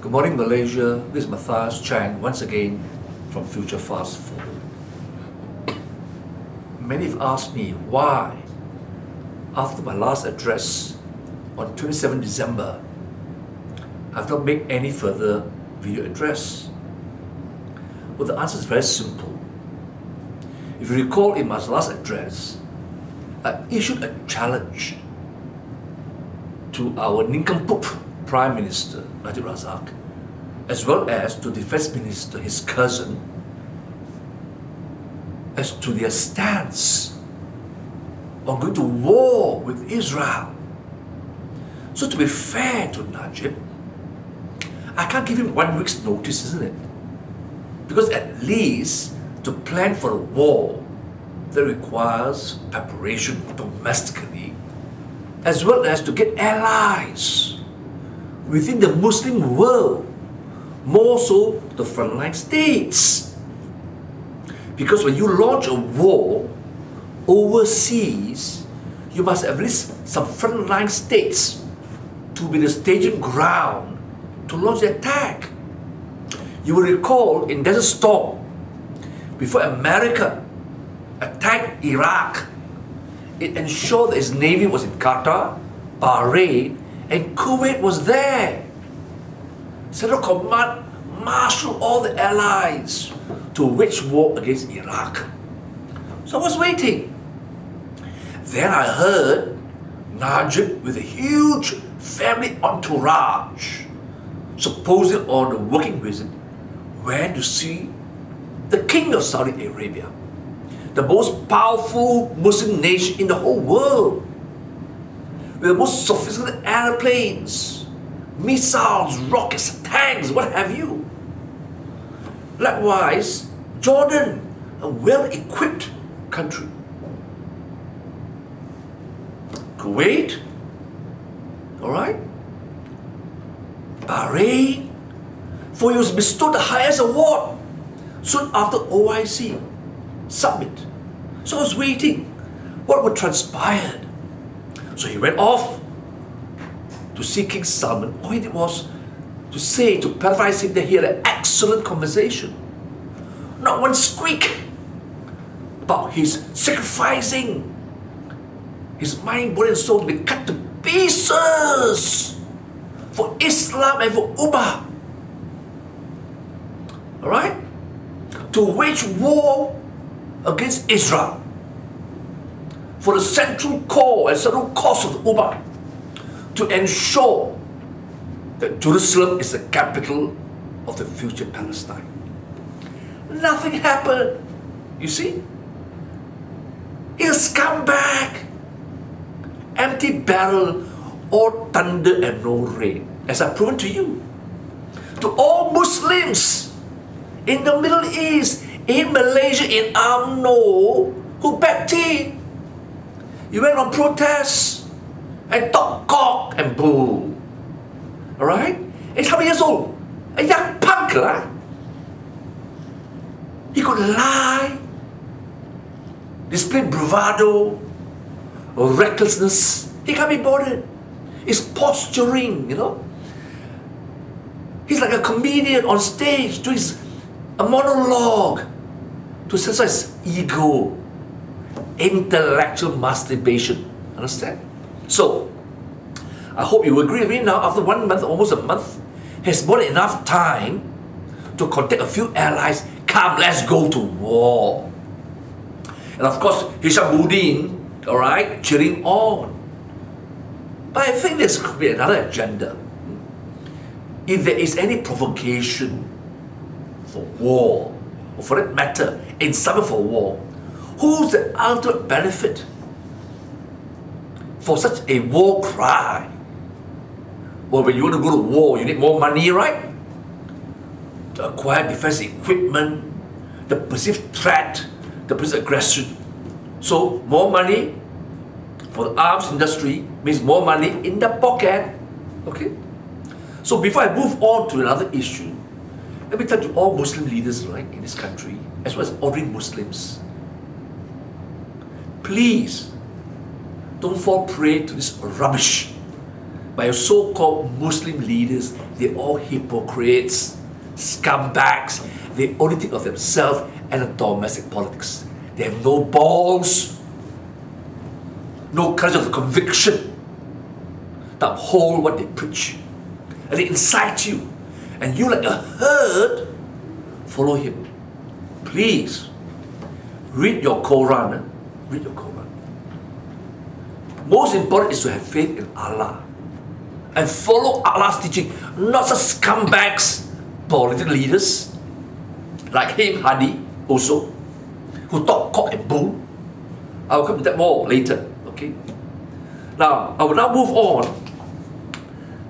Good morning, Malaysia. This is Matthias Chang once again from Future Fast Forward. Many have asked me why, after my last address on 27 December, I've not made any further video address. Well, the answer is very simple. If you recall, in my last address, I issued a challenge to our nincompoop Prime Minister, Najib, as well as to Defense Minister, his cousin, as to their stance on going to war with Israel. So to be fair to Najib, I can't give him 1 week's notice, isn't it? Because at least to plan for a war that requires preparation domestically, as well as to get allies within the Muslim world, more so the frontline states. Because when you launch a war overseas, you must have at least some frontline states to be the staging ground to launch the attack. You will recall in Desert Storm, before America attacked Iraq, it ensured that its navy was in Qatar, Bahrain, and Kuwait was there. Central Command marshaled all the allies to wage war against Iraq. So I was waiting. Then I heard Najib with a huge family entourage, supposedly on a working visit, went to see the King of Saudi Arabia, the most powerful Muslim nation in the whole world, with the most sophisticated airplanes, missiles, rockets, tanks, what have you. Likewise, Jordan, a well-equipped country. Kuwait, alright? Bahrain, for he was bestowed the highest award soon after OIC summit. So I was waiting what would transpire. So he went off to see King Salman. All he did was to say, to paraphrase him, that he had an excellent conversation. Not one squeak about his sacrificing his mind, body and soul to be cut to pieces for Islam and for Ummah. Alright? To wage war against Israel for the central core and central cause of the Ummah, to ensure that Jerusalem is the capital of the future Palestine. Nothing happened, you see? He's a scumbag, empty barrel, all thunder and no rain, as I've proven to you. To all Muslims in the Middle East, in Malaysia, in UMNO, who backed him. You went on protests and talk cock and bull. Alright? He's how many years old? A young punk, lah. He could lie, display bravado, or recklessness. He can't be bothered. It's posturing, you know. He's like a comedian on stage doing a monologue to satisfy his ego. Intellectual masturbation. Understand? So, I hope you agree with me now. After 1 month, almost a month, has more than enough time to contact a few allies. Come, let's go to war. And of course, Hishamuddin, alright, cheering on. But I think there's could be another agenda. If there is any provocation for war, or for that matter, incitement for war, who's the ultimate benefit for such a war cry? Well, when you want to go to war, you need more money, right? To acquire defense equipment, the perceived threat, the perceived aggression. So, more money for the arms industry means more money in the pocket. Okay? So, before I move on to another issue, let me tell to all Muslim leaders, right, in this country, as well as ordinary Muslims, please don't fall prey to this rubbish by your so-called Muslim leaders. They're all hypocrites, scumbags. They only think of themselves and of domestic politics. They have no balls, no courage of conviction to uphold what they preach. And they incite you. And you, like a herd, follow him. Please, read your Quran. Read your Quran. Most important is to have faith in Allah and follow Allah's teaching, not such scumbags, political leaders like him, Hadi, also, who talk cock and bull. I will come to that more later. Okay. Now I will now move on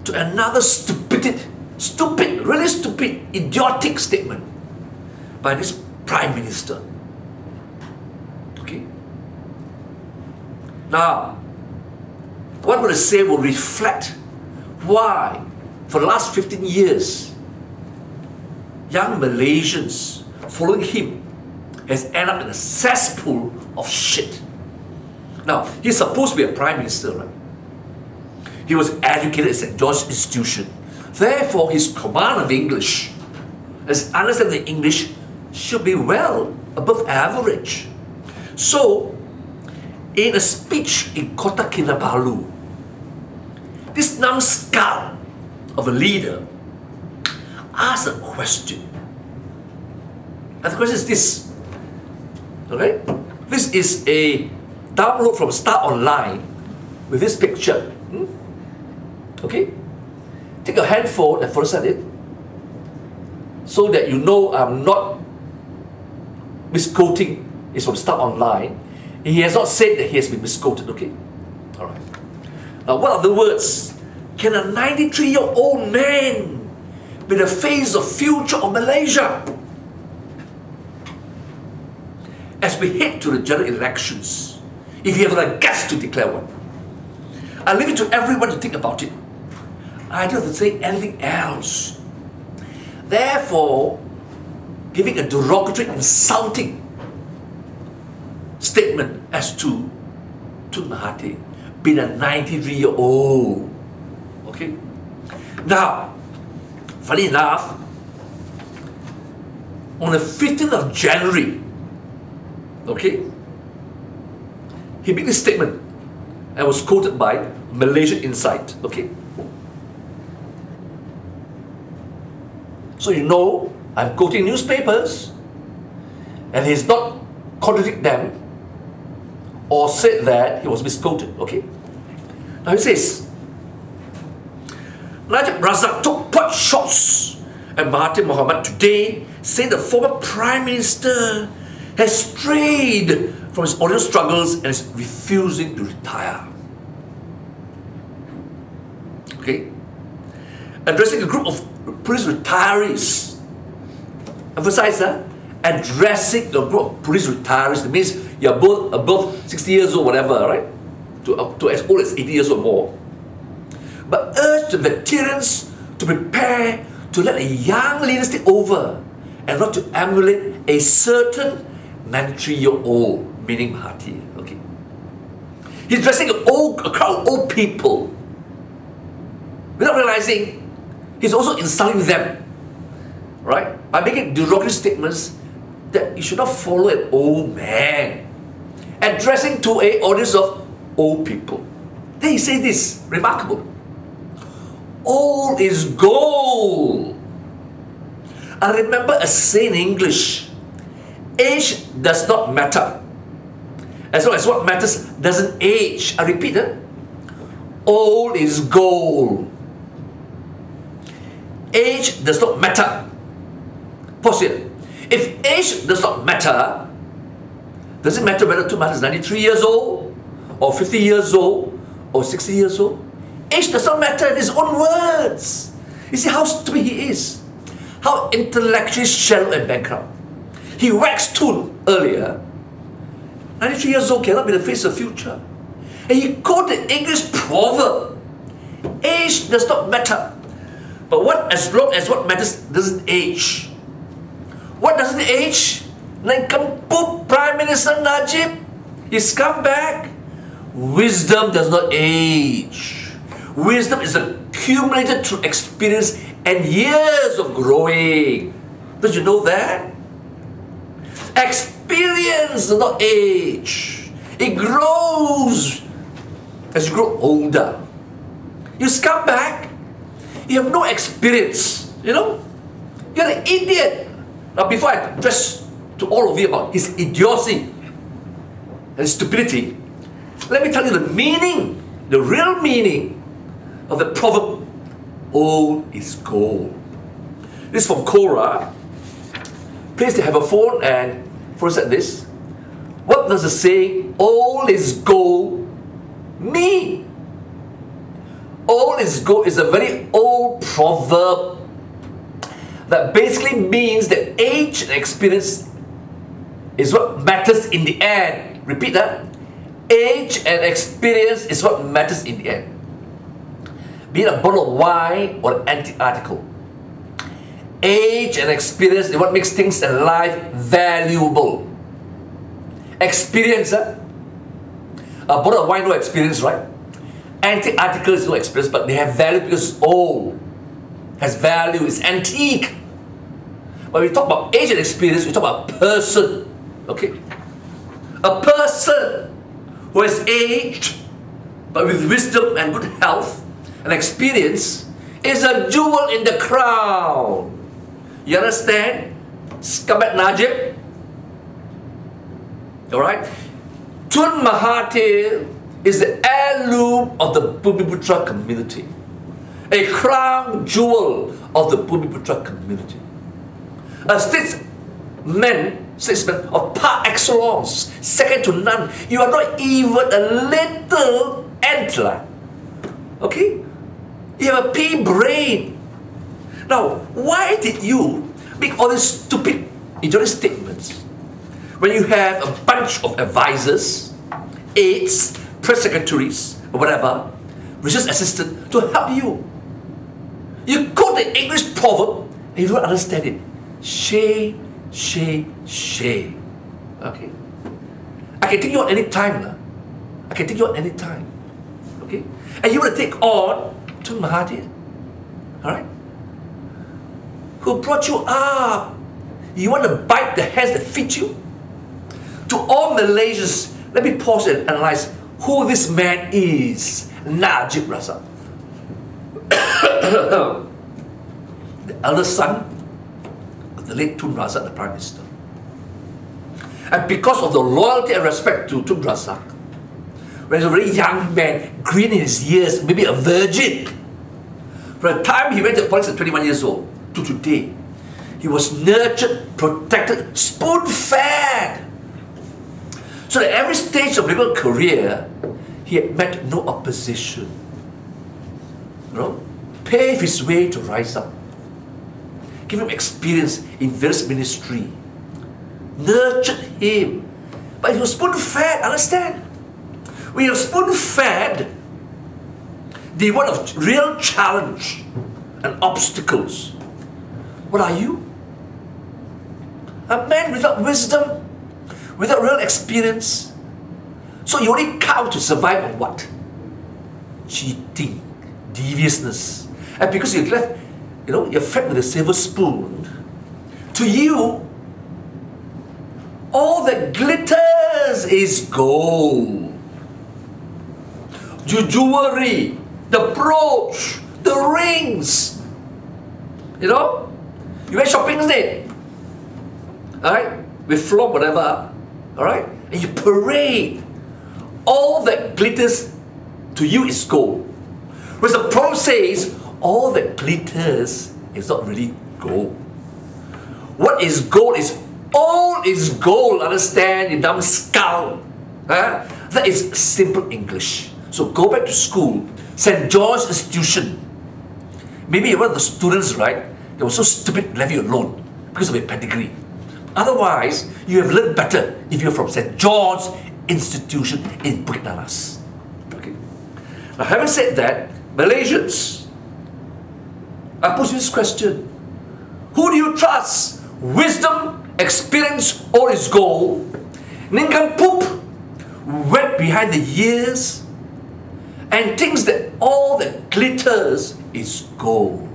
to another stupid, really stupid, idiotic statement by this Prime Minister. Okay. Now, what I'm going to say will reflect why, for the last 15 years, young Malaysians following him has ended up in a cesspool of shit. Now, he's supposed to be a Prime Minister, right? He was educated at St. George's Institution. Therefore, his command of English, his understanding of English, should be well above average. So, in a speech in Kota Kinabalu, this numbskull of a leader asked a question. And the question is this. Okay? This is a download from Star Online with this picture. Okay? Take your handphone and focus on it so that you know I'm not misquoting. It's from Star Online. He has not said that he has been misquoted. Okay? Alright. Now, what are the words? Can a 93-year-old man be the face of future of Malaysia? As we head to the general elections, if you have the guts to declare one, I leave it to everyone to think about it. I don't have to say anything else. Therefore, giving a derogatory, insulting statement as to Mahathir being a 93-year-old. Okay? Now, funny enough, on the 15th of January, okay, he made this statement and was quoted by Malaysian Insight. Okay? So you know, I'm quoting newspapers, and he's not contradicted them or said that he was misquoted. Okay? Now he says, Najib Razak took pot shots at Mahathir Mohamad today, saying the former Prime Minister has strayed from his audio struggles and is refusing to retire. Okay? Addressing a group of police retirees. Emphasize that. Addressing the group of police retirees. That means you're both above 60 years old, whatever, right? To as old as 80 years or more. But urge the veterans to prepare to let a young leader take over and not to emulate a certain 93-year-old, meaning Mahathir. Okay? He's addressing a crowd of old people. Without realizing, he's also insulting them. Right? By making derogatory statements that you should not follow an old man. Addressing to an audience of old people. Then he says this, remarkable. Old is gold. I remember a saying in English, age does not matter, as long as what matters doesn't age. I repeat, old is gold. Age does not matter. Pause here. If age does not matter, does it matter whether Tumas is 93 years old, or 50 years old, or 60 years old? Age does not matter in his own words. You see how stupid he is, how intellectually shallow and bankrupt. He waxed tune earlier. 93 years old cannot be the face of the future. And he quoted English proverb. Age does not matter. But as long as what matters doesn't age. What doesn't age? Nincompoop Prime Minister Najib, his scumbag. Wisdom does not age. Wisdom is accumulated through experience and years of growing. Did you know that? Experience does not age. It grows as you grow older. You come back, you have no experience, you know? You're an idiot. Now before I address to all of you about his idiocy and stupidity, let me tell you the meaning, the real meaning of the proverb, old is gold. This is from Korah. Please have a phone and first at this. What does the saying, old is gold, mean? Old is gold is a very old proverb that basically means that age and experience is what matters in the end. Repeat that. Age and experience is what matters in the end. Be it a bottle of wine or an antique article. Age and experience is what makes things in life valuable. Experience, a bottle of wine, no experience, right? Antique articles, no experience, but they have value because it's old, has value, it's antique. When we talk about age and experience, we talk about a person, okay? A person who has aged, but with wisdom and good health and experience, is a jewel in the crown. You understand? Scumbag Najib. Alright? Tun Mahathir is the heirloom of the Bumiputra community. A crown jewel of the Bumiputra community. A statesman of par excellence, second to none. You are not even a little antler. Okay? You have a pea brain. Now, why did you make all these stupid, idiotic statements when you have a bunch of advisors, aides, press secretaries, or whatever, research assistant to help you? You quote the English proverb and you don't understand it. Shame, shame, shame. Okay? I can take you on any time now. I can take you on any time. Okay? And you want to take on to Mahathir. Alright? Who brought you up? You want to bite the hands that feed you? To all Malaysians, let me pause and analyze who this man is. Najib Razak. The eldest son of the late Tun Razak, the Prime Minister. And because of the loyalty and respect to Tun Razak, when he was a very young man, green in his years, maybe a virgin, from the time he went to politics at 21 years old to today, he was nurtured, protected, spoon-fed. So at every stage of political career, he had met no opposition. You know, paved his way to rise up. Give him experience in various ministry. Nurtured him. But he was spoon-fed, understand? When you're spoon-fed, the one of real challenge and obstacles. What are you? A man without wisdom, without real experience. So you only count to survive on what? Cheating, deviousness. And because you're left, you know, you're fed with a silver spoon, to you, all that glitters is gold. Your jewelry, the brooch, the rings. You know? You went shopping, isn't it? Alright? With flop, whatever. Alright? And you parade. All that glitters to you is gold. Whereas the proverb says, all that glitters is not really gold. What is gold is all is gold, understand, you dumb skull. Huh? That is simple English. So go back to school, St. John's Institution. Maybe you're one of the students, right? They were so stupid, left you alone because of your pedigree. Otherwise, you have learned better if you're from St. John's Institution in Bukit Naras. Okay. Now, having said that, Malaysians, I pose you this question. Who do you trust? Wisdom, experience, or is gold? Nincompoop, wet behind the years, and thinks that all that glitters is gold.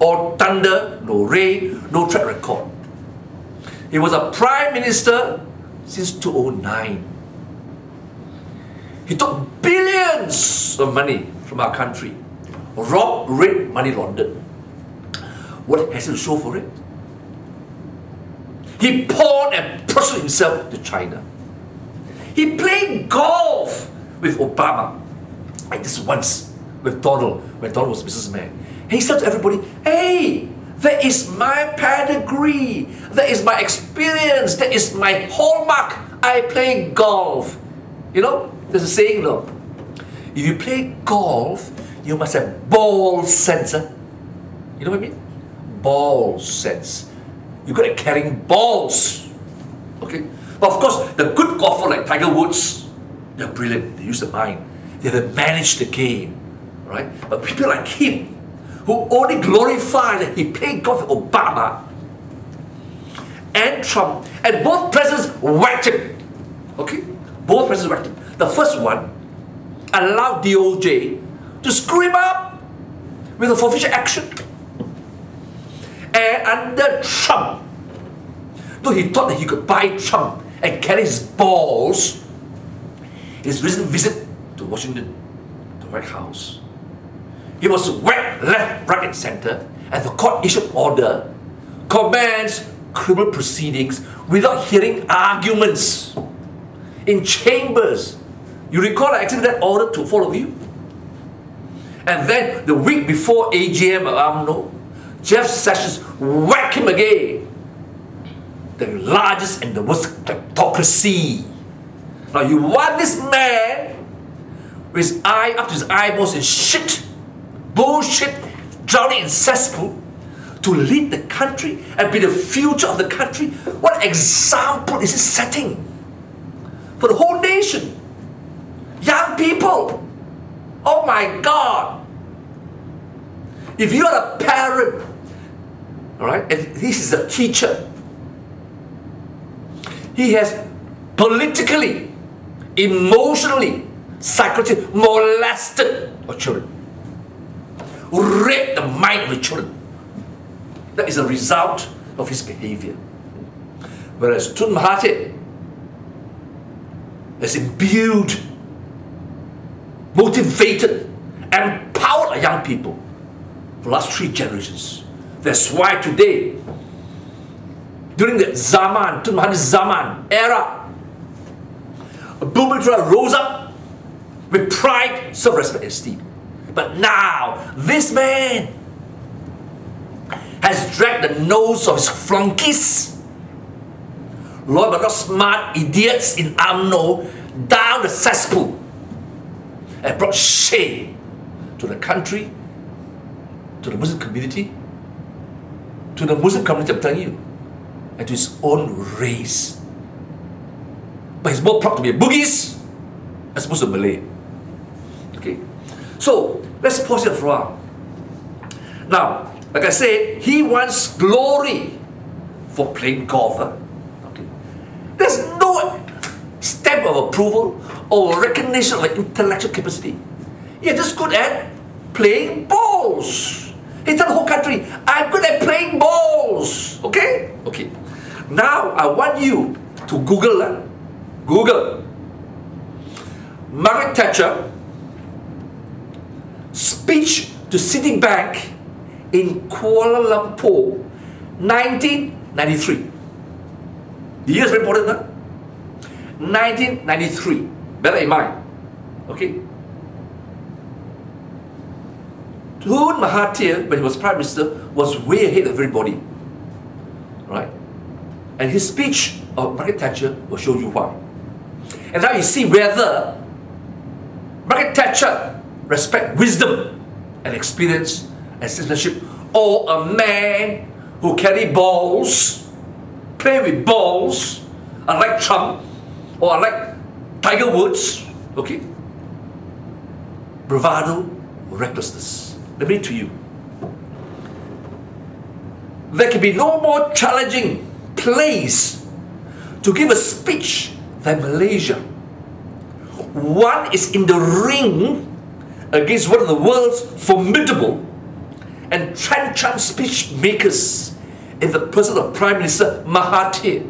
All thunder, no rain, no track record. He was a prime minister since 2009. He took billions of money from our country, robbed, raped, money laundered. What has he to show for it? He pawned and prostituted himself to China. He played golf with Obama, like this once with Donald, when Donald was a businessman. He said to everybody, hey, that is my pedigree, that is my experience, that is my hallmark. I play golf. You know, there's a saying, look, if you play golf, you must have ball sense. Huh? You know what I mean? Ball sense. You're good at carrying balls. Okay? But of course, the good golfer like Tiger Woods, they're brilliant. They use the mind. They manage the game. Right? But people like him, who only glorify that he played golf with Obama and Trump, and both presidents whacked him. Okay? Both presidents whacked him. The first one allowed DOJ to screw him up with a forfeiture action. And under Trump, though he thought that he could buy Trump and carry his balls, his recent visit to Washington, the White House, he was whacked left, right, and center, and the court issued order, commenced criminal proceedings without hearing arguments in chambers. You recall I accepted that order to all of you? And then the week before AGM of UMNO, Jeff Sessions whacked him again. The largest and the worst kleptocracy. Now you want this man with his eye up to his eyeballs in shit, bullshit, drowning in cesspool, to lead the country and be the future of the country? What example is he setting for the whole nation? Young people, oh my God. If you are a parent, all right, and this is a teacher, he has politically, emotionally, psychologically molested our children, raped the mind of the children. That is a result of his behavior. Whereas Tun Mahathir has imbued, motivated, empowered our young people for the last 3 generations. That's why today, during the Zaman, Tun Mahathir Zaman era, Bhumiputera rose up with pride, self-respect, and esteem. But now, this man has dragged the nose of his flunkies, Lord but not smart idiots in UMNO, down the cesspool and brought shame to the country, to the Muslim community, to the Muslim community, I'm telling you, and to his own race. But he's more proud to be a Bugis as opposed to Malay. Okay? So, let's pause here for a while. Now, like I said, he wants glory for playing golf. Huh? Okay. There's no stamp of approval or recognition of intellectual capacity. You're just good at playing balls. He told the whole country, I'm good at playing balls. Okay? Okay. Now, I want you to Google. Google Margaret Thatcher speech to Citibank in Kuala Lumpur, 1993. The year is very important, huh? 1993. Bear that in mind. Okay? Tun Mahathir, when he was Prime Minister, was way ahead of everybody. Right? And his speech of Margaret Thatcher will show you why. And now you see whether Margaret Thatcher respect wisdom and experience and citizenship, or a man who carry balls, play with balls, unlike Trump or unlike Tiger Woods, okay? Bravado, recklessness. Let me read to you. There can be no more challenging place to give a speech than Malaysia, One is in the ring against one of the world's formidable and trenchant speech makers in the person of Prime Minister Mahathir.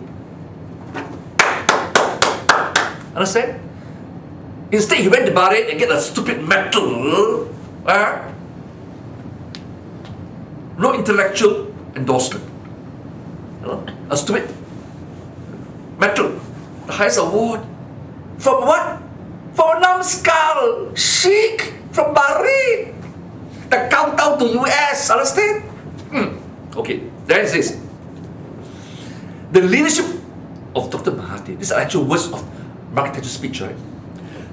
Understand? Instead, he went to Bahrain and get a stupid medal. No intellectual endorsement. You know? A stupid medal. The highest award. From what? From a numbskull sheikh from Bahrain. The countdown to US. Understand? Okay, there it is. The leadership of Dr. Mahathir. These are actual words of Margaret Thatcher's speech, right?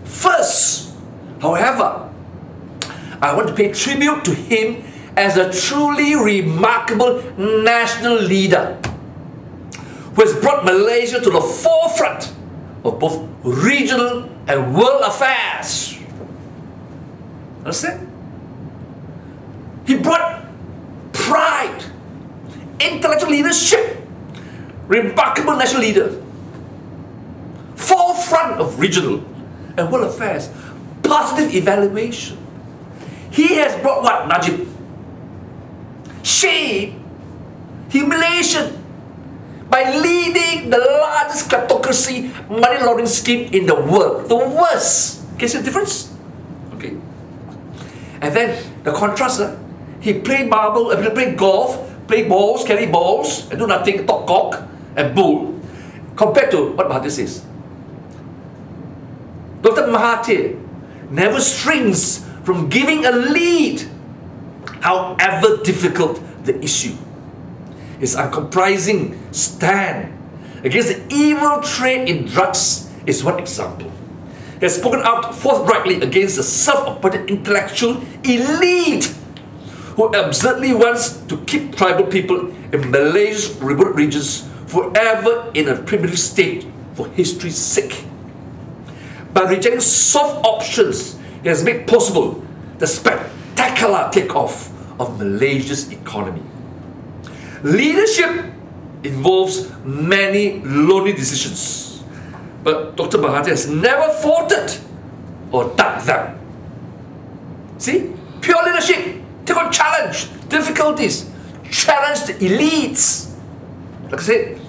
First, however, I want to pay tribute to him as a truly remarkable national leader who has brought Malaysia to the forefront of both regional and world affairs. Understand? He brought pride, intellectual leadership, remarkable national leader, forefront of regional and world affairs, positive evaluation. He has brought what, Najib? Shame, humiliation, by leading the largest kleptocracy money laundering scheme in the world. The worst. Can you see the difference? Okay. And then the contrast, he played marble, he played golf, play balls, carry balls, and do nothing, talk cock and bull, compared to what Mahathir says. Dr. Mahathir never shrinks from giving a lead, however difficult the issue. His uncompromising stand against the evil trade in drugs is one example. He has spoken out forthrightly against the self-appointed intellectual elite who absurdly wants to keep tribal people in Malaysia's remote regions forever in a primitive state for history's sake. By rejecting soft options, he has made possible the spectacular takeoff of Malaysia's economy. Leadership involves many lonely decisions, but Dr. Mahathir has never faltered or ducked them. See? Pure leadership. Take on challenge, difficulties, challenge the elites. Like I said,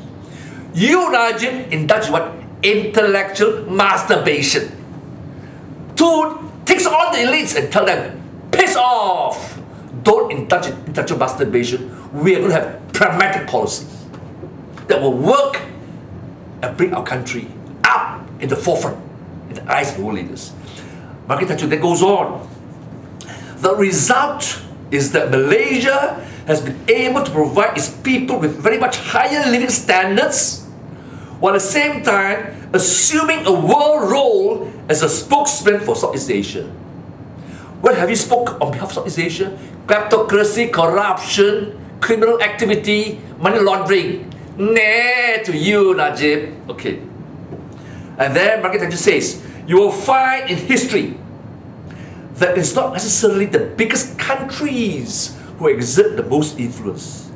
you, Najib, indulge in what? Intellectual masturbation. Two, takes on the elites and tell them, piss off. Don't indulge in intellectual masturbation. We are going to have pragmatic policies that will work and bring our country up in the forefront in the eyes of world leaders. Margaret Thatcher then goes on. The result is that Malaysia has been able to provide its people with very much higher living standards, while at the same time assuming a world role as a spokesman for Southeast Asia. When have you spoke on behalf of Southeast Asia? Kleptocracy, corruption, criminal activity, money laundering. Nah, to you, Najib. Okay. And then Margaret Thatcher says, you will find in history that it's not necessarily the biggest countries who exert the most influence.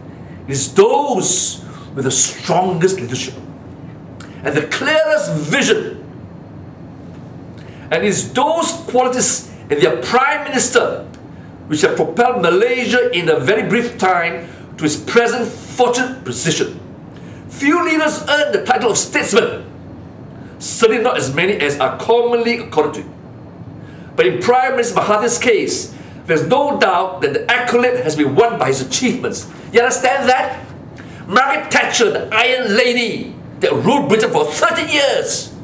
It's those with the strongest leadership and the clearest vision. And it's those qualities in their Prime Minister which have propelled Malaysia in a very brief time to its present fortunate position. Few leaders earn the title of statesman, certainly not as many as are commonly accorded to. But in Prime Minister Mahathir's case, there's no doubt that the accolade has been won by his achievements. You understand that? Margaret Thatcher, the Iron Lady that ruled Britain for 30 years,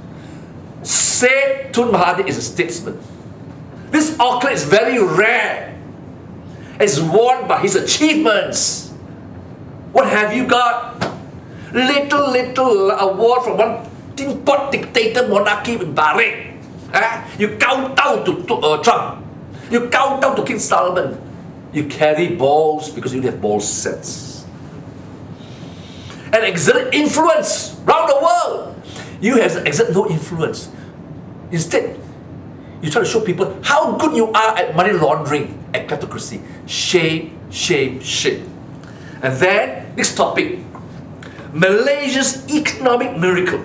said Tun Mahathir is a statesman. This accolade is very rare. It's won by his achievements. What have you got? Little award from one tin pot dictator monarchy in Bahrain. You kowtow to Trump. You kowtow to King Solomon. You carry balls because you have ball sets. And exert influence around the world. You have exerted no influence. Instead, you try to show people how good you are at money laundering, at kleptocracy. Shame, shame, shame. And then, next topic. Malaysia's economic miracle.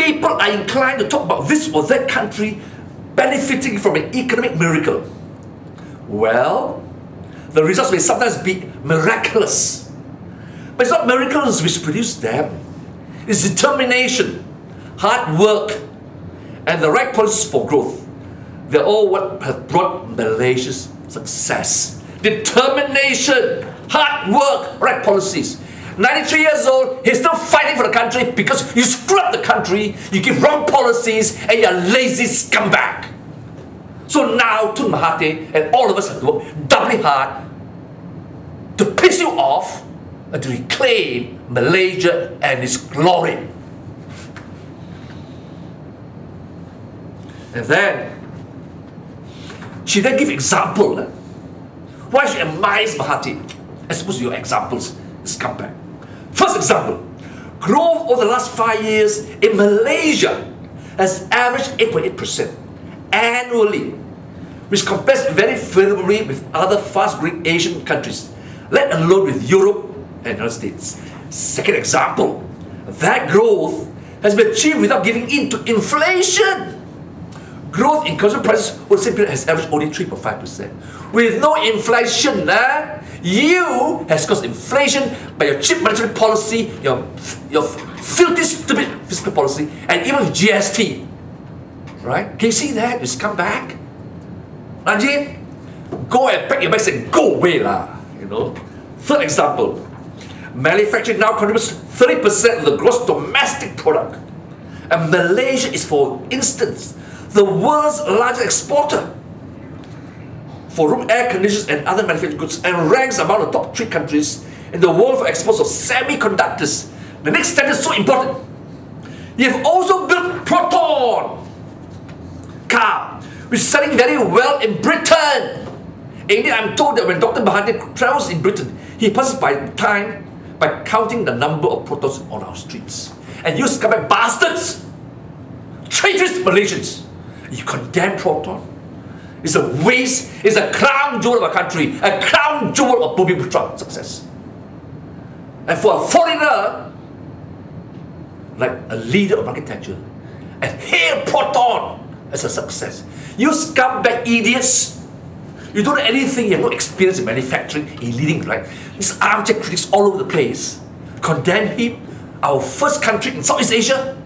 people are inclined to talk about this or that country benefiting from an economic miracle. Well, the results may sometimes be miraculous. But it's not miracles which produce them. It's determination, hard work, and the right policies for growth. They're all what have brought Malaysia's success. Determination, hard work, right policies. 93 years old, he's still fighting for the country because you screw up the country, you give wrong policies, and you're a lazy scumbag. So now, Tun Mahathir and all of us have to work doubly hard to piss you off and to reclaim Malaysia and its glory. And then, she then gives example. Why she admires Mahathir? As opposed to your examples, scumbag. First example, growth over the last 5 years in Malaysia has averaged 8.8% annually, which compares very favorably with other fast-growing Asian countries, let alone with Europe and the United States. Second example, that growth has been achieved without giving in to inflation. Growth in consumer prices over the same period has averaged only 3.5%. With no inflation, you has caused inflation by your cheap monetary policy, your filthy, stupid fiscal policy, and even GST. Right? Can you see that? You come back. Najib, go and pack your bags and go away lah. You know. Third example, manufacturing now contributes 30% of the gross domestic product, and Malaysia is, for instance, the world's largest exporter for room air conditioners and other manufactured goods, and ranks among the top 3 countries in the world for exports of semiconductors. The next step is so important. You have also built Proton car, which is selling very well in Britain. Indeed, I'm told that when Dr. Mahathir travels in Britain, he passes by time by counting the number of Protons on our streets. And you scumbag bastards, traitorous Malaysians, you condemn Proton. It's a waste, it's a crown jewel of our country, a crown jewel of Bumi Putra success. And for a foreigner, like a leader of Margaret Thatcher, and hail Proton as a success. You scumbag idiots, you don't know anything, you have no experience in manufacturing, in leading, right? These armchair critics all over the place. Condemn him, our first country in Southeast Asia.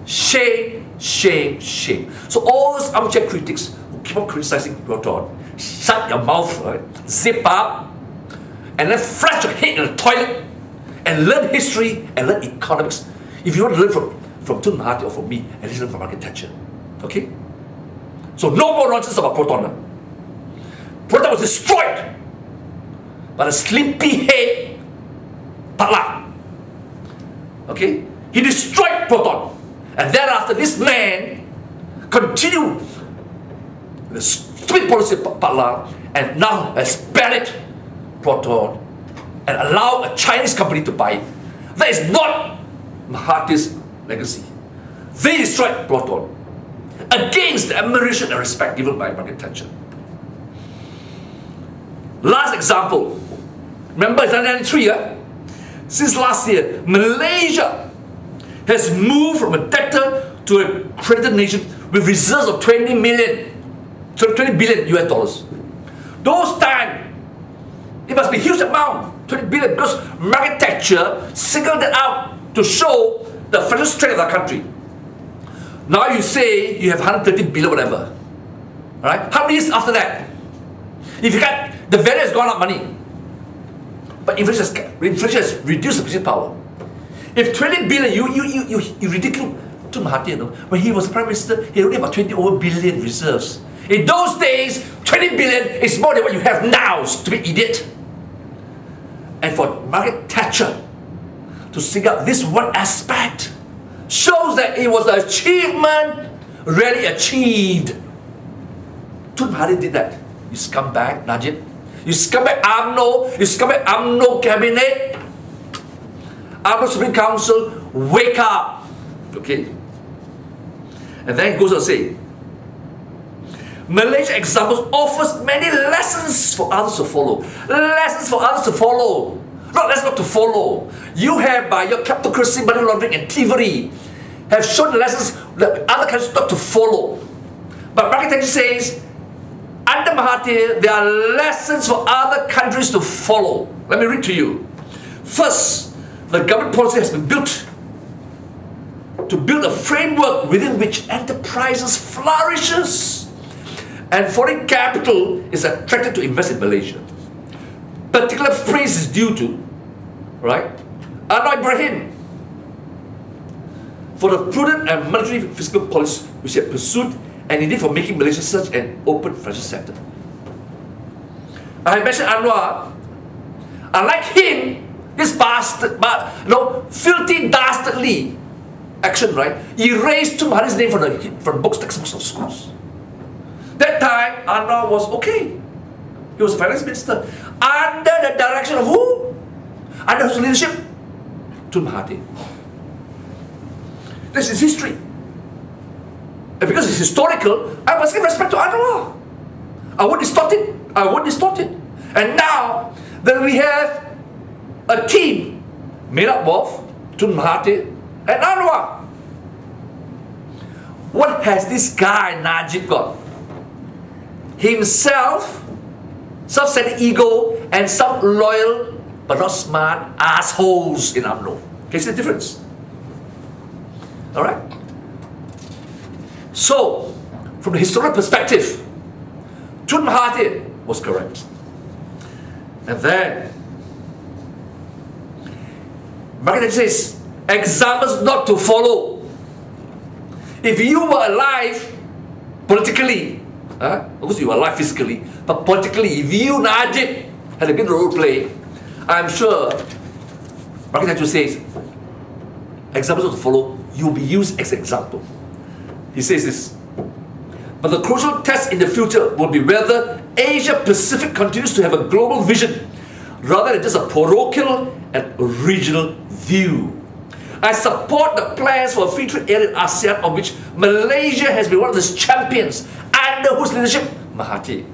Shame, shame, shame. So all those armchair critics who keep on criticizing Proton, shut your mouth, right? Zip up, and then flash your head in the toilet, and learn history, and learn economics. If you want to learn from Tun Mahathir or from me, and learn from Margaret Thatcher. Okay? So no more nonsense about Proton. Proton was destroyed by the sleepy head Patla. Okay? He destroyed Proton. And thereafter, this man continued the stupid policy of Patla and now has banned Proton and allowed a Chinese company to buy it. That is not Mahathir's legacy. They destroyed Proton against the admiration and respect given by Margaret Thatcher. Last example. Remember, in 1993, since last year, Malaysia has moved from a debtor to a creditor nation with reserves of 20 billion US dollars. Those times, it must be a huge amount, 20 billion, because Margaret Thatcher singled it out to show the financial strength of our country. Now you say you have 130 billion, whatever. Alright? How many years after that? If you got, the value has gone up money, but inflation has reduced the purchasing power. If 20 billion, you ridicule Tun Mahathir, no? When he was Prime Minister, he had only about 20 over billion reserves. In those days, 20 billion is more than what you have now, stupid idiot. And for Margaret Thatcher to single out this one aspect shows that it was an achievement really achieved. Tun Mahathir did that. You scumbag, Najib. You scumbag UMNO. You scumbag UMNO cabinet. UMNO Supreme Council, wake up. Okay? And then it goes on to say, Malaysia examples offers many lessons for others to follow. Lessons for others to follow. Not lessons not to follow. You have, by your kleptocracy, money laundering and thievery, have shown the lessons that other countries not to follow. But Margaret Thatcher says, under Mahathir, there are lessons for other countries to follow. Let me read to you. First, the government policy has been built to build a framework within which enterprises flourishes and foreign capital is attracted to invest in Malaysia. Particular praise is due to, right, Anwar Ibrahim for the prudent and monetary fiscal policy which he had pursued, and indeed for making Malaysia such an open financial sector. I have mentioned Anwar. Unlike him, this bastard, filthy, dastardly action, right, erased Tun Mahathir's name from books, textbooks of schools. That time, Anwar was okay. He was a finance minister. Under the direction of who? Under whose leadership? Tun Mahathir. This is history. And because it's historical, I must give respect to Anwar. I won't distort it. I won't distort it. And now that we have a team made up of Tun Mahathir and Anwar, what has this guy Najib got? Himself, self-centered ego, and some loyal but not smart assholes in UMNO. Can you see the difference? Alright? So, from the historical perspective, Tun Mahathir was correct. And then, Margaret says, examples not to follow. If you were alive politically, of course you were alive physically, but politically, if you, Najib, had a bit of role play, I'm sure Margaret Thatcher says, examples not to follow, you'll be used as example. He says this, but the crucial test in the future will be whether Asia-Pacific continues to have a global vision rather than just a parochial and regional view. I support the plans for a free trade area in ASEAN, of which Malaysia has been one of its champions, under whose leadership? Mahathir.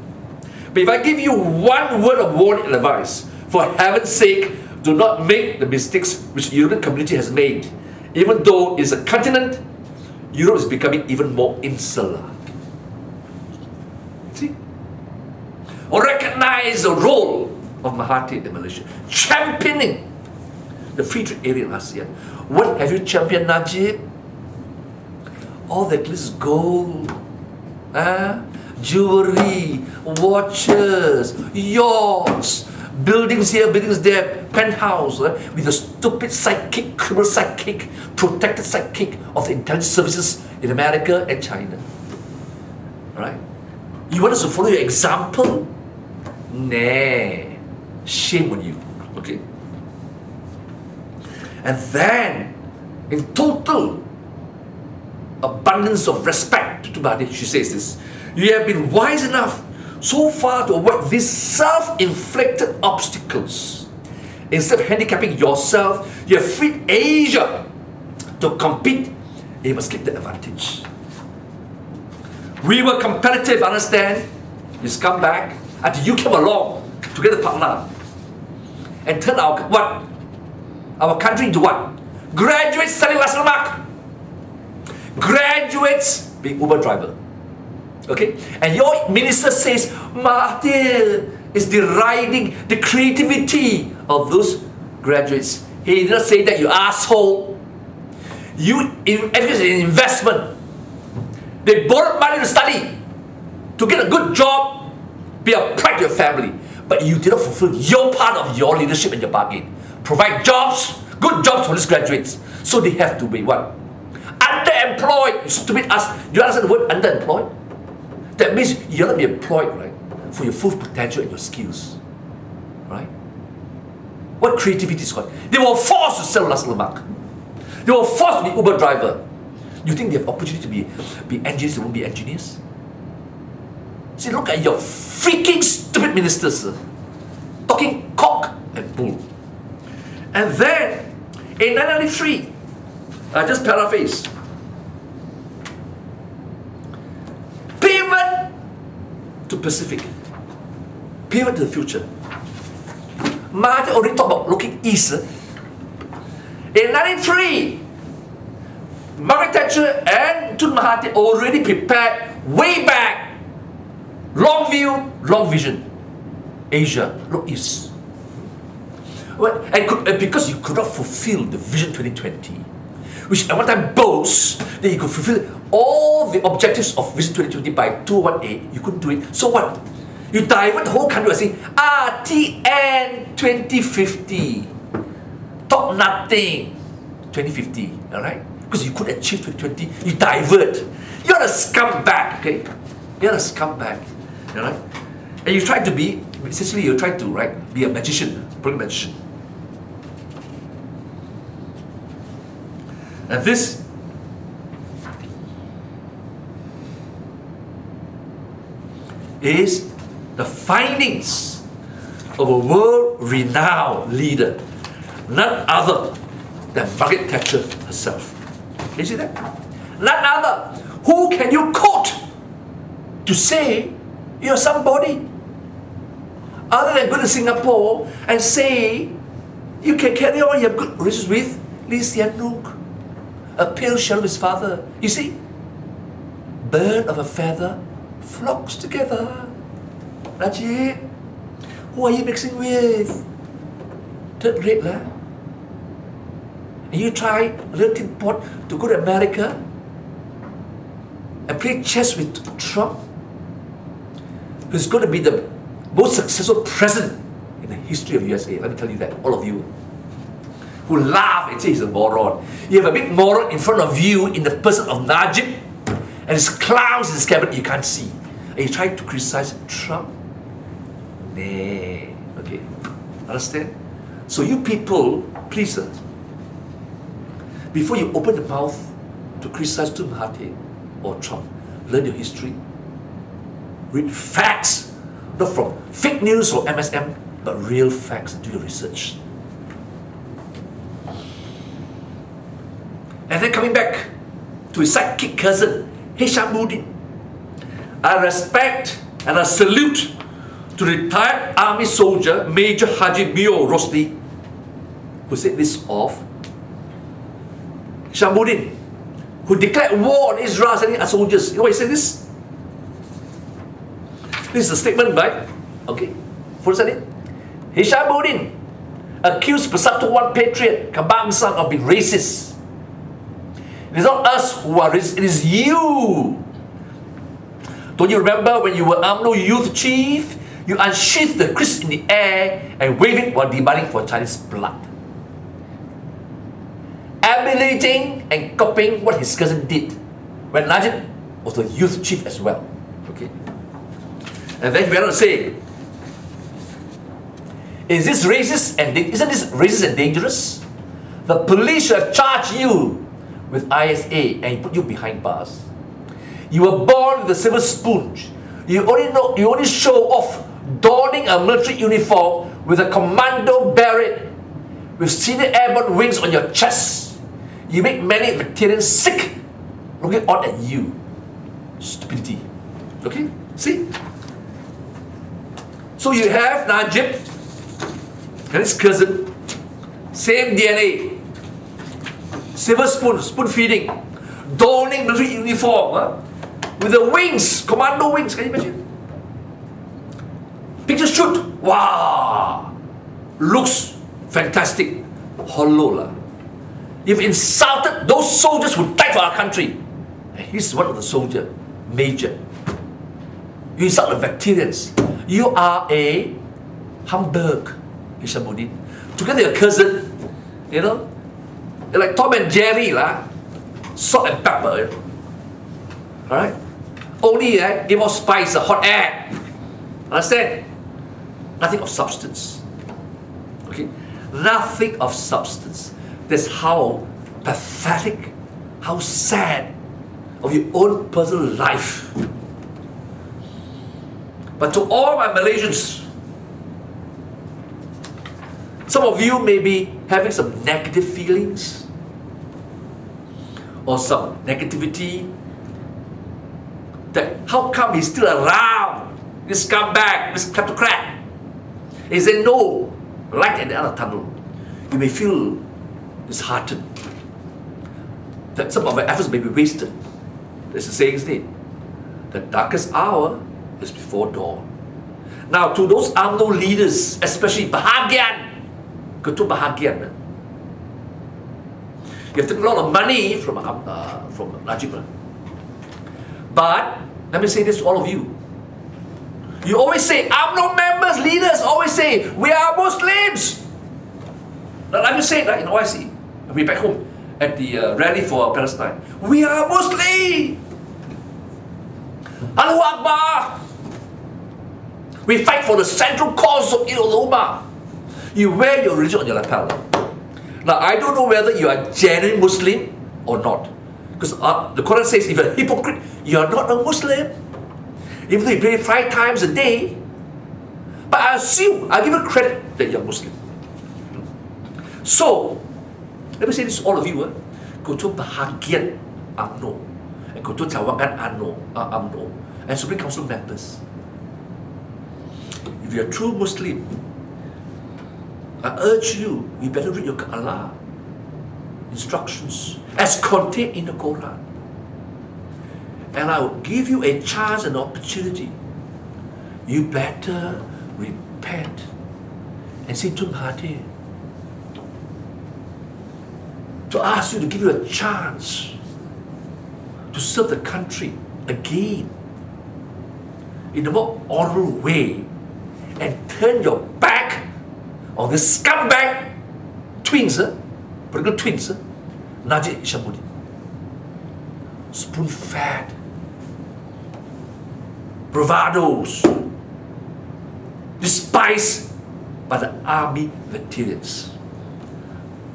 But if I give you one word of warning and advice, for heaven's sake, do not make the mistakes which the European community has made. Even though it's a continent, Europe is becoming even more insular. See? Or recognize the role of Mahathir in Malaysia, championing the free trade area in ASEAN. What have you championed, Najib? All that glitters gold, jewelry, watches, yachts, buildings here, buildings there, penthouse, with a stupid sidekick, criminal sidekick, protected sidekick of the intelligence services in America and China. Right? You want us to follow your example? Nah. Shame on you. Okay? And then, in total abundance of respect to Mahathir, she says this, you have been wise enough so far to avoid these self-inflicted obstacles. Instead of handicapping yourself, you have freed Asia to compete. You must keep the advantage. We were competitive, understand? You come back until you came along to get a partner and turn our country into what? Graduates selling last remark. Graduates being Uber driver. Okay? And your minister says Mahathir is deriding the creativity of those graduates. He did not say that, you asshole. Education is an investment. They borrowed money to study, to get a good job, be a pride to your family. But you did not fulfill your part of your leadership and your bargain. Provide jobs, good jobs for these graduates. So they have to be what? Underemployed. You stupid ass. Do you understand the word underemployed? That means you have to be employed, right, for your full potential and your skills. Right? What creativity is called? They were forced to sell last remark. They were forced to be Uber driver. You think they have opportunity to be engineers, they won't be engineers? See, look at your freaking stupid ministers, talking cock and bull. And then, in 1993, I just paraphrase, pivot to Pacific, pivot to the future. Mahathir already talked about looking east. In 1993, Margaret Thatcher and Tun Mahathir already prepared way back. Long view, long vision. Asia, look east. Well, and because you could not fulfill the Vision 2020, which at one time boasts that you could fulfill all the objectives of Vision 2020 by 2018, you couldn't do it. So what? You divert the whole country and say, RTN 2050. Talk nothing. 2050, alright? Because you could achieve 2020, you divert. You're a scumbag, okay? You're a scumbag, alright? And you try to be, essentially you try to, right, be a magician, brilliant magician. And this is the findings of a world-renowned leader, none other than Margaret Thatcher herself. You see that? None other. Who can you quote to say you're somebody? Other than go to Singapore and say you can carry on your good relations with Lee Hsien Loong, a pale shadow of his father. You see, bird of a feather flocks together. Najib, who are you mixing with? Third rate lah. And you try a little tin pot to go to America and play chess with Trump, who's going to be the most successful president in the history of USA. Let me tell you that, all of you who laugh and say he's a moron. You have a big moron in front of you in the person of Najib, and his clowns in his cabinet you can't see. And you try to criticize Trump. Nay. Okay. Understand? So you people, please, before you open the mouth to criticize Tun Mahathir or Trump, learn your history. Read facts, not from fake news or MSM, but real facts, and do your research. And then coming back to his sidekick cousin, Hishammuddin, I respect and I salute to retired army soldier Major Haji Mio Rosli, who said this of Hishammuddin, who declared war on Israel, sending our soldiers. You know why he said this? This is a statement by, okay, full study. Hishammuddin accused Persatuan One Patriot, Kebangsaan, of being racist. It is not us who are racist, it is you. Don't you remember when you were UMNO youth chief? You unsheathed the crisp in the air and waved it while demanding for Chinese blood. Emulating and copying what his cousin did when Najib was the youth chief as well. Okay. And then we are to say, is this racist and isn't this racist and dangerous? The police should have charged you with ISA and put you behind bars. You were born with a silver spoon. You only show off donning a military uniform with a commando beret with senior airborne wings on your chest. You make many veterans sick looking on at you. Stupidity. Okay? See? So you have Najib and his cousin, same DNA, silver spoon, spoon feeding, donning military uniform, with the wings, commando wings, can you imagine? Picture shoot, wow, looks fantastic, hollow lah. You've insulted those soldiers who died for our country. And he's one of the soldiers, major. You insult the veterans. You are a Hamburg, Hishammuddin. Together with your cousin, you know, they're like Tom and Jerry lah, salt and pepper, you know. Alright? Only give off spice, hot air. Understand? Nothing of substance. Okay? Nothing of substance. That's how pathetic, how sad of your own personal life. But to all my Malaysians, some of you may be having some negative feelings or some negativity that how come he's still around, this scumbag, this kleptocrat. Is there no light at the end of the tunnel? You may feel disheartened. that some of our efforts may be wasted. There's a saying, isn't it? The darkest hour is before dawn. Now, to those UMNO leaders, especially bahagian, ketua bahagian, you have taken a lot of money from Najib. But let me say this to all of you. You always say, UMNO members, leaders always say, we are Muslims. Like you said in OIC, we're back home at the rally for Palestine. We are Muslim. Allahu Akbar. We fight for the central cause of Ummah. You wear your religion on your lapel. Now, I don't know whether you are genuine Muslim or not. Because the Quran says, if you're a hypocrite, you're not a Muslim. Even though you pray 5 times a day. But I assume, I give you credit that you're Muslim. So, let me say this to all of you. Ketua bahagian UMNO and Ketua cawangan UMNO and Supreme Council members. If you're a true Muslim, I urge you, you better read your Allah instructions as contained in the Quran. And I will give you a chance and opportunity. You better repent and say to Mahathir to ask you to give you a chance to serve the country again in a more honorable way and turn your back on the scumbag twins, political twins, Najib and Shamuddin. Spoon-fed, bravados, despised by the army veterans.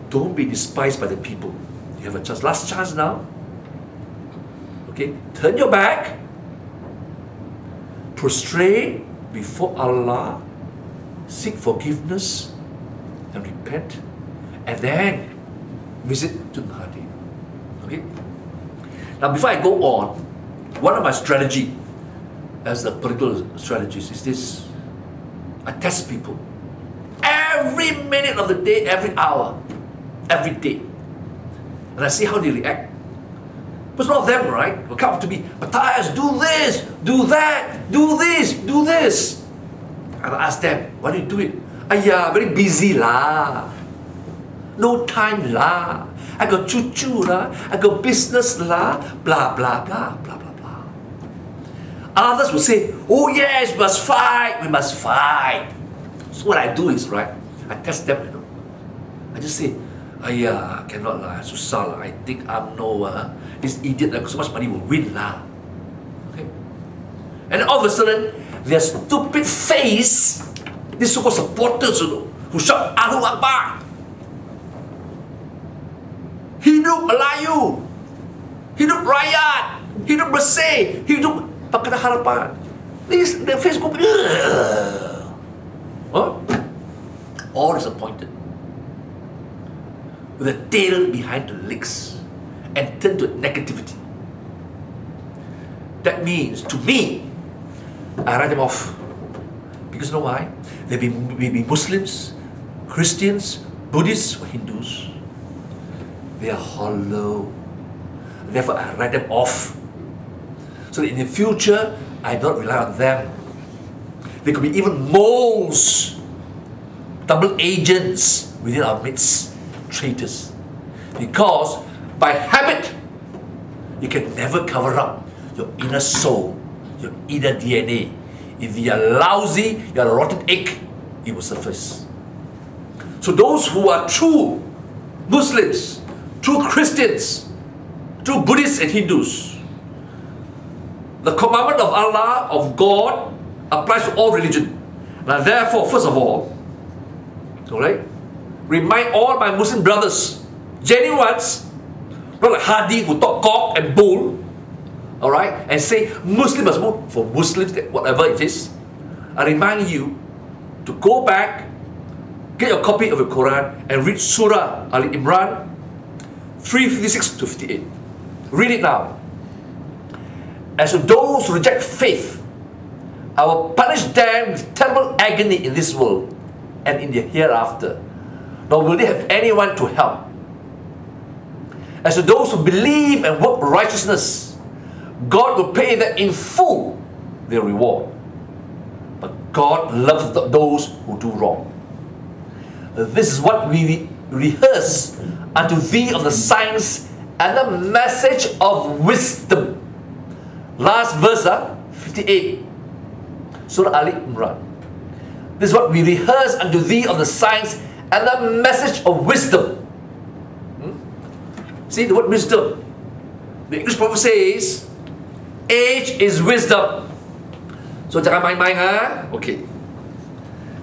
Don't be despised by the people. You have a chance. Last chance now. Okay? Turn your back. Prostrate before Allah. Seek forgiveness and repent. And then visit to Mahathir. Okay? Now, before I go on, one of my strategy as a political strategist is this. I test people. Every minute of the day, every hour. Every day. And I see how they react. But a lot of them, right, will come up to me, Matthias, do this, do that, do this, do this. And I ask them, why do you do it? Ayah, very busy lah. No time lah. I got cucu lah. I got business lah. Blah, blah, blah, blah, blah, blah. Others will say, oh yes, we must fight, we must fight. So what I do is, right, I test them, you know. I just say, ayah, cannot lah, susah lah. I think UMNO, this idiot that got so much money will win lah. Okay? And all of a sudden, their stupid face, these so-called supporters, you know, who shout, Allahu Akbar! Hidup Melayu! Hidup rakyat! Hidup bersih! Hidup Pakatan Harapan! Their face go, huh? All disappointed. With a tail behind the legs and turn to negativity. That means, to me, I write them off. Because you know why? They may be Muslims, Christians, Buddhists, or Hindus. They are hollow. Therefore, I write them off. So that in the future, I don't rely on them. They could be even moles, double agents within our midst. Traitors. Because by habit, you can never cover up your inner soul, your inner DNA. If you are lousy, you are a rotten egg, it will surface. So those who are true Muslims, true Christians, true Buddhists and Hindus, the commandment of Allah, of God, applies to all religion. Now therefore, first of all, alright, remind all my Muslim brothers, genuine ones, not like Hadi who talk cock and bull, alright, and say Muslim must vote for Muslims, whatever it is. I remind you to go back, get your copy of the Quran and read Surah Ali Imran 356 to 58. Read it now. As for those who reject faith, I will punish them with terrible agony in this world and in the hereafter. Nor will they have anyone to help. As to those who believe and work righteousness, God will pay them in full their reward. But God loves those who do wrong. This is what we rehearse unto thee of the signs and the message of wisdom. Last verse, 58, Surah Ali Imran. This is what we rehearse unto thee of the signs and the message of wisdom. See the word wisdom. The English proverb says, age is wisdom. So jangan main-main, okay.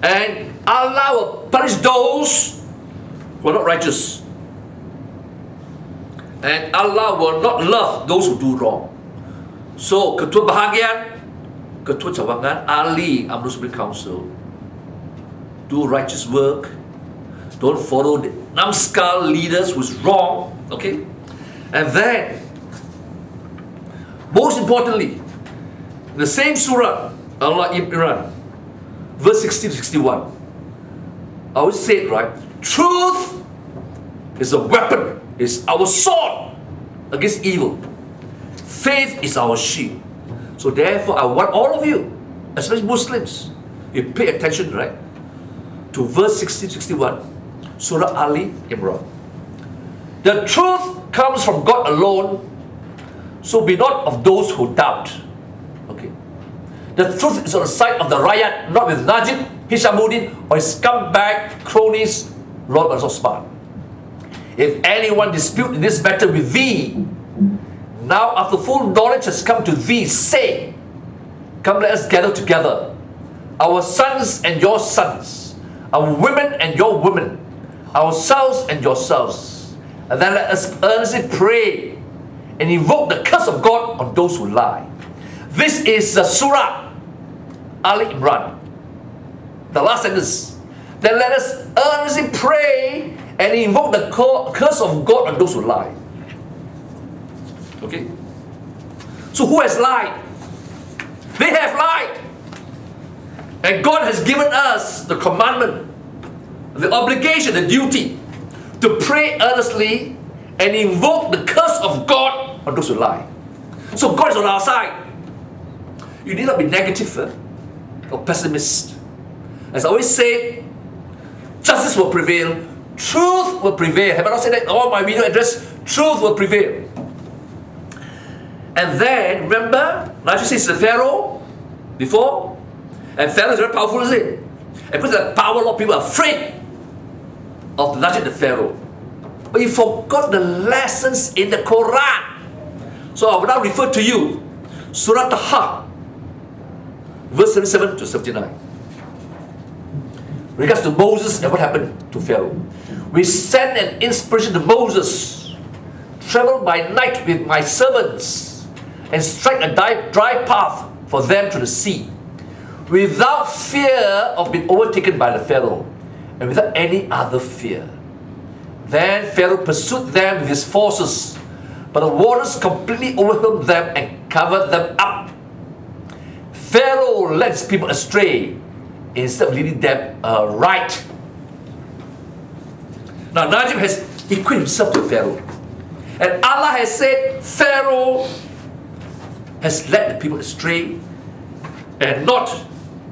And Allah will punish those who are not righteous. And Allah will not love those who do wrong. So, ketua bahagian, ketua cawangan, ahli UMNO Supreme Council, do righteous work. Don't follow the numbskull leaders who's wrong. Okay? And then, most importantly, in the same surah, Allah Imran, verse 60 to 61, I always say it right. Truth is a weapon, is our sword against evil. Faith is our shield. So therefore, I want all of you, especially Muslims, you pay attention, right, to verse 60 to 61, Surah Ali Imran. The truth comes from God alone, so be not of those who doubt. Okay. The truth is on the side of the Rayyat, not with Najib, Hishamuddin, or his scumbag cronies, Lord Osman. If anyone dispute this matter with thee, now after full knowledge has come to thee, say, come let us gather together, our sons and your sons, our women and your women, ourselves and yourselves, and then let us earnestly pray and invoke the curse of God on those who lie. This is the Surah Ali Imran, the last sentence. Then let us earnestly pray and invoke the curse of God on those who lie. Okay? So who has lied? They have lied. And God has given us the commandment, the obligation, the duty to pray earnestly and invoke the curse of God on those who lie. So God is on our side. You need not be negative or pessimist. As I always say, justice will prevail, truth will prevail. Have I not said that in all my video address? Truth will prevail. And then, remember, Najib says the Pharaoh before, and Pharaoh is very powerful, isn't it? And because of that power, a lot of people are afraid of Najib the Pharaoh. But you forgot the lessons in the Quran. So I will now refer to you, Surah Taha, verse 77 to 79. Regards to Moses and what happened to Pharaoh. We sent an inspiration to Moses, travel by night with my servants, and strike a dry path for them to the sea, without fear of being overtaken by the Pharaoh, and without any other fear. Then Pharaoh pursued them with his forces, but the waters completely overwhelmed them and covered them up. Pharaoh led his people astray instead of leading them right. Now Najib has equated himself to Pharaoh, and Allah has said Pharaoh has led the people astray and not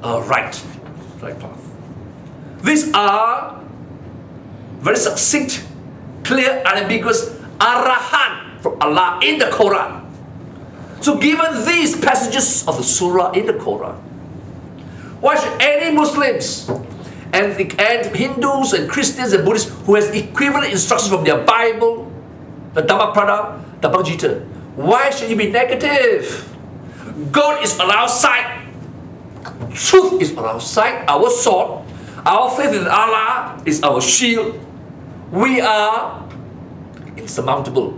a right path. These are very succinct, clear, unambiguous arahan from Allah in the Quran. So given these passages of the surah in the Quran, why should any Muslims and Hindus and Christians and Buddhists who has equivalent instructions from their Bible, the Dhammapada, the Bhagavad Gita, why should you be negative? God is on our side. Truth is on our side, our sword. Our faith in Allah is our shield. We are insurmountable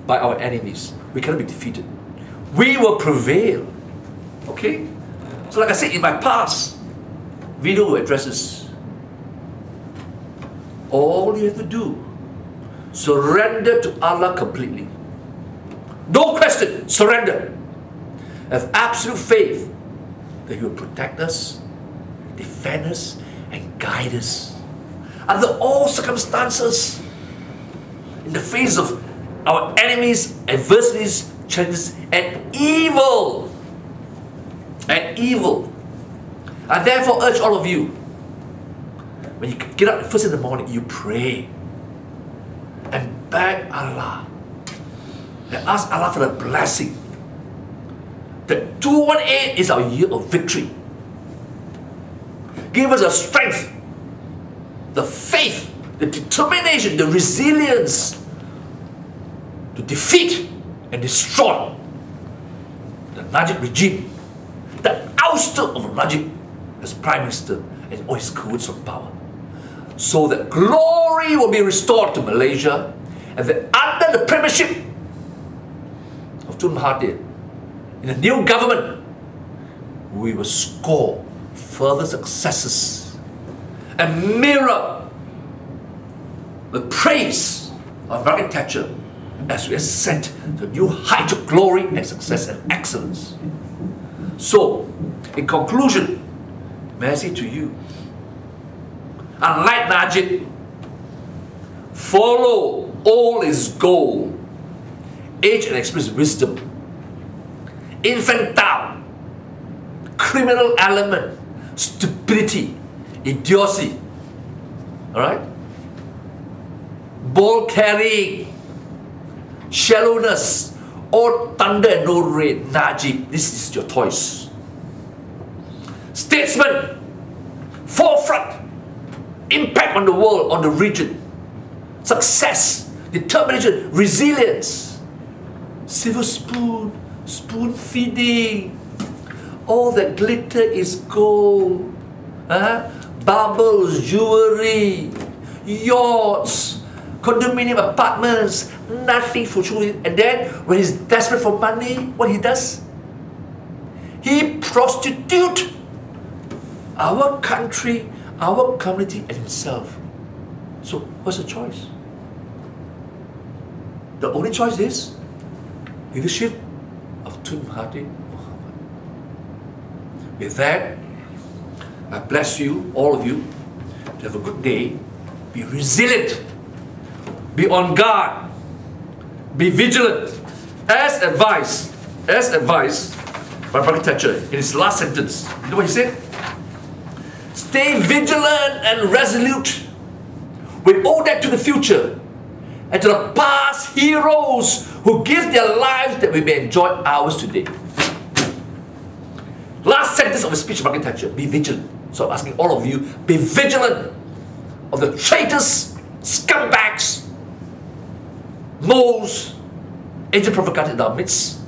by our enemies. We cannot be defeated. We will prevail. Okay? So like I said in my past video addresses, all you have to do, surrender to Allah completely. No question, surrender. Have absolute faith that He will protect us, defend us, and guide us under all circumstances. in the face of our enemies, adversities, challenges, and evil. And evil. I therefore urge all of you, when you get up first in the morning, you pray and beg Allah and ask Allah for the blessing. That 2018 is our year of victory. Give us the strength, the faith, the determination, the resilience to defeat and destroy the Najib regime, the ouster of Najib as Prime Minister and all his cohorts of power, so that glory will be restored to Malaysia, and that under the premiership of Tun Mahathir, in the new government, we will score further successes and mirror the praise of Margaret Thatcher as we ascend to new heights of glory and success and excellence. So, in conclusion, may I say to you, unlike Najib, follow all his goal, age and experience wisdom, infantile, criminal element, stupidity, idiocy, alright? Ball carrying, shallowness, all thunder and no rain. Najib, this is your choice. Statesman, forefront, impact on the world, on the region, success, determination, resilience, silver spoon, spoon feeding, all that glitter is gold, bubbles, jewelry, yachts, condominium apartments, nothing for children. And then when he's desperate for money, what he does? He prostitutes our country, our community, and himself. So what's the choice? The only choice is leadership of Tun Mahathir Mohamad. With that, I bless you, all of you, to have a good day. Be resilient. Be on guard. Be vigilant. As advised by Margaret Thatcher in his last sentence. You know what he said? Stay vigilant and resolute. We owe that to the future and to the past heroes who give their lives that we may enjoy ours today. Last sentence of his speech, Margaret Thatcher, be vigilant. So I'm asking all of you, be vigilant of the traitors, scumbags, moles, agent provocateur in our midst.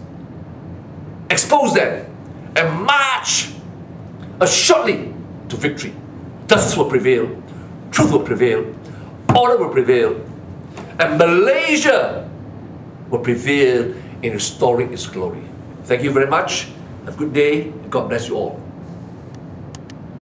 Expose them and march assuredly to victory. Justice will prevail, truth will prevail, order will prevail, and Malaysia will prevail in restoring its glory. Thank you very much. Have a good day. God bless you all.